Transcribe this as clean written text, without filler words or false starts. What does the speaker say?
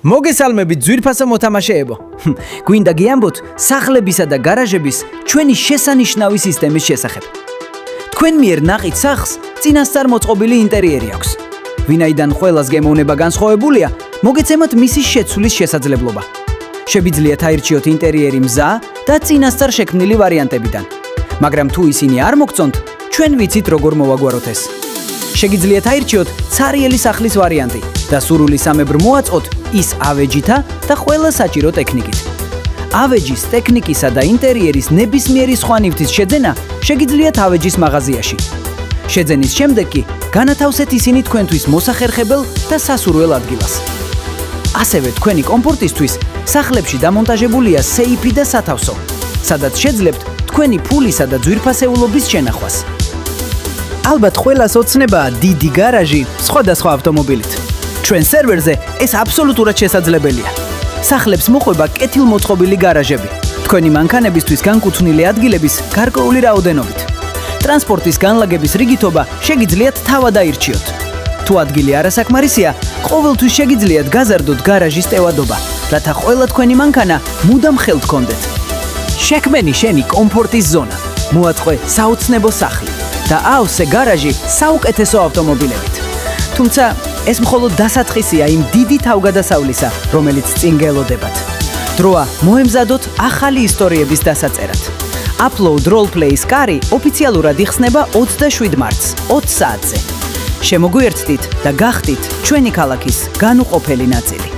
მოგესალმებით ძვირფასო მოთამაშეებო. გვინდა გიამბოთ სახლებისა და გარაჟების ჩვენი შესანიშნავი სისტემის შესახებ. თქვენ მიერ ნაყიდ სახლს წინასწარ მოწყობილი ინტერიერი აქვს. ვინაიდან ყველას გემოვნება განსხვავებულია, მოგეცემოთ მისი შეცვლის შესაძლებლობა. Შეგვიძლიათ აირჩიოთ ინტერიერი მზა და წინასწარ შექმნილი ვარიანტებიდან. მაგრამ თუ ისინი არ მოგწონთ, ჩვენ ვიცით როგორ მოვაგვაროთ ეს. შეგიძლიათ აირჩიოთ ცარიელი სახლის ვარიანტი და სურვილი სამებრ მოაწყოთ ის ავეჯითა და ყველა საჭირო ტექნიკით. ავეჯის, ტექნიკისა და ინტერიერის ნებისმიერი სხვა ნივთის შეძენა შეგიძლიათ ავეჯის მაღაზიაში. შეძენის შემდეგ კი განათავსეთ ისინი თქვენთვის მოსახერხებელ და სასურველ ადგილას. ასევე თქვენი კომფორტისთვის სახლებში დამონტაჟებულია სეიფი და სათავსო, სადაც შეძლებთ თქვენი ფულისა და ძვირფასეულობის შენახვას. ალბათ ყველას ოცნებაა დიდი გარაჟი სხვადასხვა ავტომობილით. ჩვენ სერვერზე ეს აბსოლუტურად შესაძლებელია. სახლებს მოყვება კეთილმოწყობილი გარაჟები, თქვენი მანქანებისთვის განკუთვნილი ადგილების გარკვეული რაოდენობით. ტრანსპორტის განლაგების რიგითობა შეგიძლიათ თავად აირჩიოთ. თუ ადგილი არასაკმარისია, ყოველთვის შეგიძლიათ გაზარდოთ გარაჟის ტევადობა, რათა ყველა თქვენი მანქანა მუდამ ხელთ გქონდეთ. შექმენი შენი კომფორტის ზონა, მოაწყვე საოცნებო სახლი და აავსე გარაჟი საუკეთესო ავტომობილებით. თუმცა ეს მხოლოდ დასაწყისია იმ დიდი თავგადასავლისა, რომელიც წინ გელოდებათ. დროა მოემზადოთ ახალი ისტორიების დასაწერად. Upload Roleplay-ის კარი ოფიციალურად იხსნება 27 მარტს 20 საათზე. შემოგვიერთდით და გახდით ჩვენი ქალაქის განუყოფელი ნაწილი.